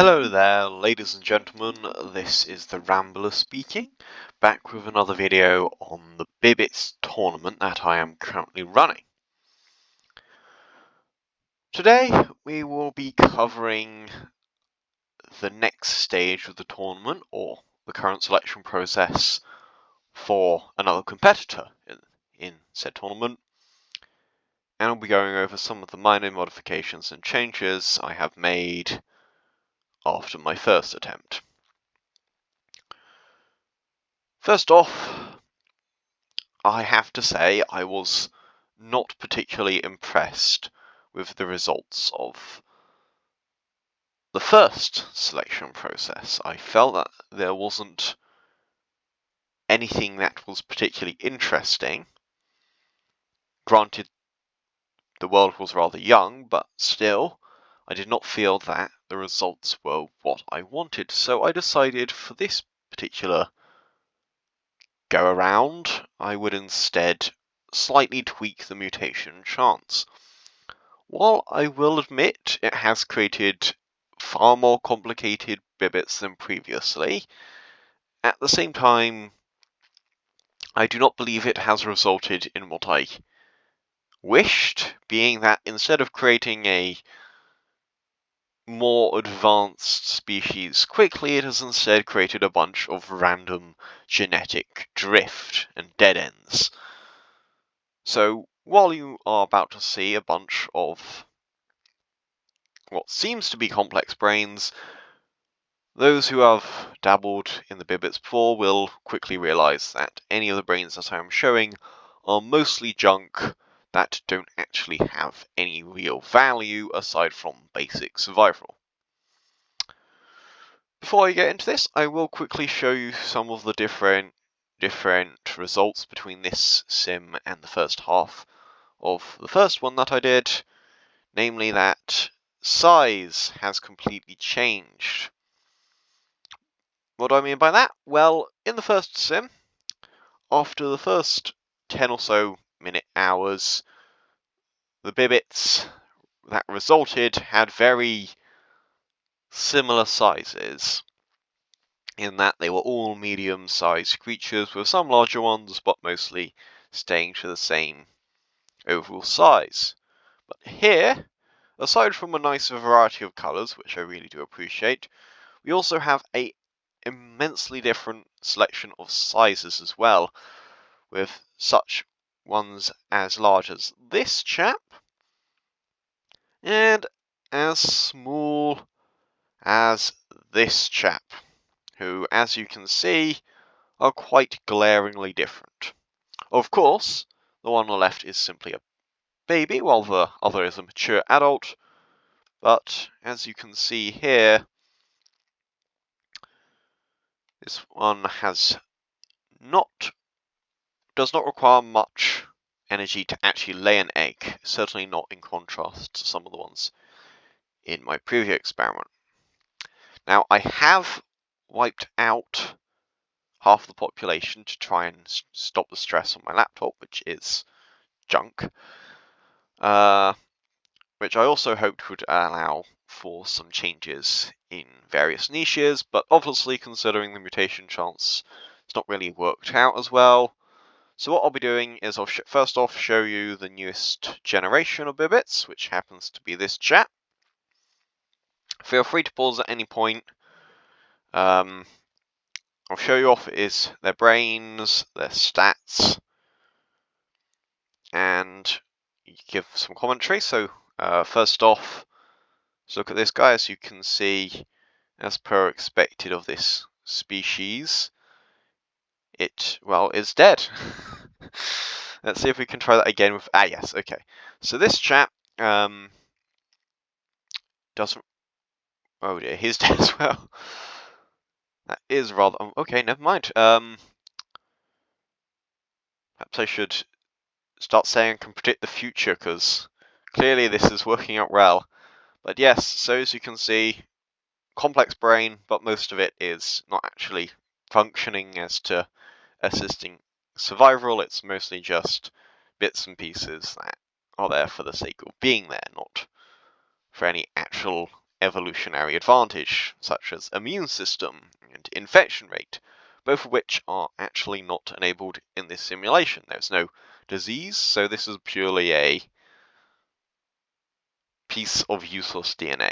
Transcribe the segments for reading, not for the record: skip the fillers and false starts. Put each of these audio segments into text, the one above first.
Hello there, ladies and gentlemen, this is the Rambler speaking, back with another video on the Bibites tournament that I am currently running. Today we will be covering the next stage of the tournament, or the current selection process for another competitor in said tournament, and I'll be going over some of the minor modifications and changes I have made after my first attempt. First off, I have to say I was not particularly impressed with the results of the first selection process. I felt that there wasn't anything that was particularly interesting. Granted, the world was rather young, but still, I did not feel that the results were what I wanted, so I decided for this particular go around, I would instead slightly tweak the mutation chance. While I will admit it has created far more complicated Bibites than previously, at the same time, I do not believe it has resulted in what I wished, being that instead of creating a more advanced species quickly, it has instead created a bunch of random genetic drift and dead ends. So, while you are about to see a bunch of what seems to be complex brains, those who have dabbled in the Bibites before will quickly realise that any of the brains that I am showing are mostly junk that don't actually have any real value aside from basic survival. Before I get into this, I will quickly show you some of the different results between this sim and the first half of the first one that I did, namely that size has completely changed. What do I mean by that? Well, in the first sim, after the first 10 or so minute hours, the Bibites that resulted had very similar sizes, in that they were all medium-sized creatures with some larger ones, but mostly staying to the same overall size. But here, aside from a nice variety of colours, which I really do appreciate, we also have a immensely different selection of sizes as well, with such ones as large as this chap and as small as this chap, who, as you can see, are quite glaringly different. Of course, the one on the left is simply a baby, while the other is a mature adult, but as you can see here, this one does not require much energy to actually lay an egg, certainly not in contrast to some of the ones in my previous experiment. Now, I have wiped out half the population to try and stop the stress on my laptop, which is junk, which I also hoped would allow for some changes in various niches, but obviously considering the mutation chance, it's not really worked out as well. So what I'll be doing is I'll first off show you the newest generation of Bibites, which happens to be this chap. Feel free to pause at any point. I'll show you off their brains, their stats, and give some commentary. So first off, let's look at this guy. As you can see, as per expected of this species, it's dead. Let's see if we can try that again with, yes, okay. So this chap, doesn't, oh dear, he's dead as well. That is rather, okay, never mind. Perhaps I should start saying I can predict the future, because clearly this is working out well. But yes, so as you can see, complex brain, but most of it is not actually functioning as to assisting survival. It's mostly just bits and pieces that are there for the sake of being there, not for any actual evolutionary advantage, such as immune system and infection rate, both of which are actually not enabled in this simulation. There's no disease, so this is purely a piece of useless DNA.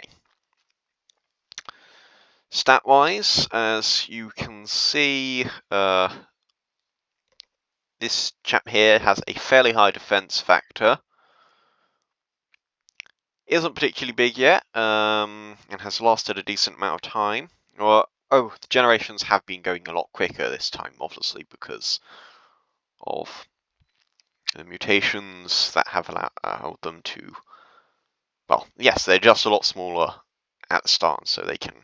Stat-wise, as you can see, this chap here has a fairly high defense factor. Isn't particularly big yet, and has lasted a decent amount of time. The generations have been going a lot quicker this time, obviously, because of the mutations that have allowed them to... Well, yes, they're just a lot smaller at the start, so they can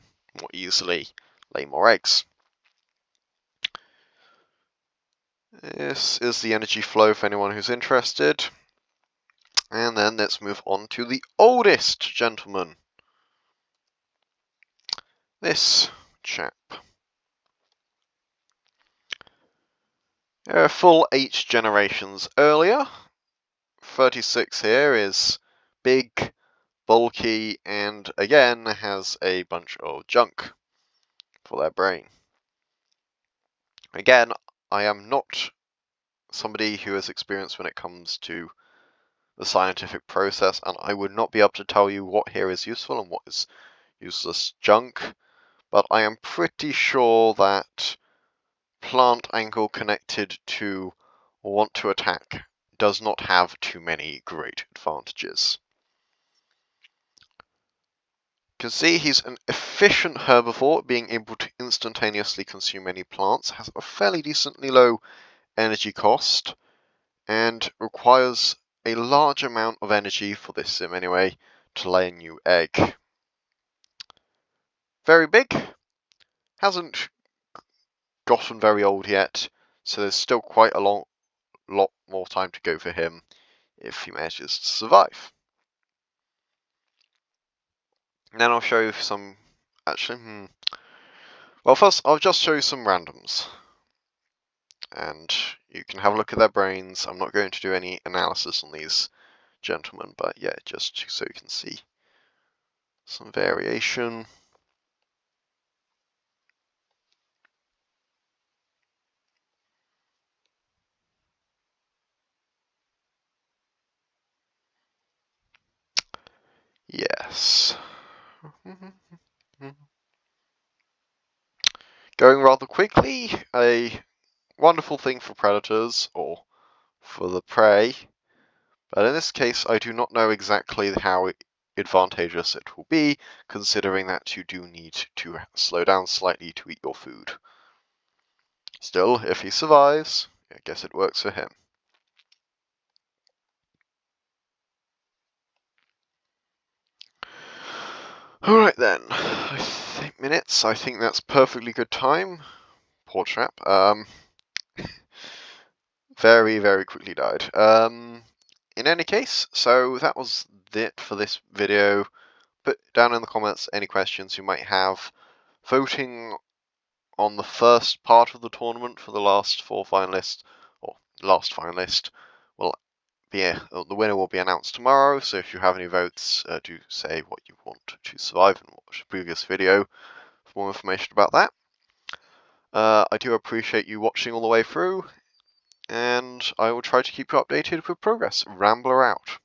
more easily lay more eggs. This is the energy flow for anyone who's interested. And then let's move on to the oldest gentleman. This chap. A full 8 generations earlier. 36 here is big, bulky, and again has a bunch of junk for their brain. Again, I am not somebody who is experienced when it comes to the scientific process, and I would not be able to tell you what here is useful and what is useless junk, but I am pretty sure that plant angle connected to want to attack does not have too many great advantages. You can see he's an efficient herbivore, being able to instantaneously consume any plants, has a fairly decently low energy cost, and requires a large amount of energy for this sim anyway to lay a new egg. Very big, hasn't gotten very old yet, so there's still quite a lot more time to go for him if he manages to survive. And then I'll show you some, well, first I'll just show you some randoms, and you can have a look at their brains. I'm not going to do any analysis on these gentlemen, but yeah, just so you can see some variation. Yes. Going rather quickly, a wonderful thing for predators or for the prey, but in this case I do not know exactly how advantageous it will be, considering that you do need to slow down slightly to eat your food. Still, if he survives, I guess it works for him. Alright then, I think that's perfectly good time. Poor chap. Very, very quickly died. In any case, so that was it for this video. Put down in the comments any questions you might have. Voting on the first part of the tournament for the last 4 finalists, or last finalist, will be the winner will be announced tomorrow. So if you have any votes, do say what you want to survive and watch the previous video for more information about that. I do appreciate you watching all the way through, and I will try to keep you updated with progress. Rambler out.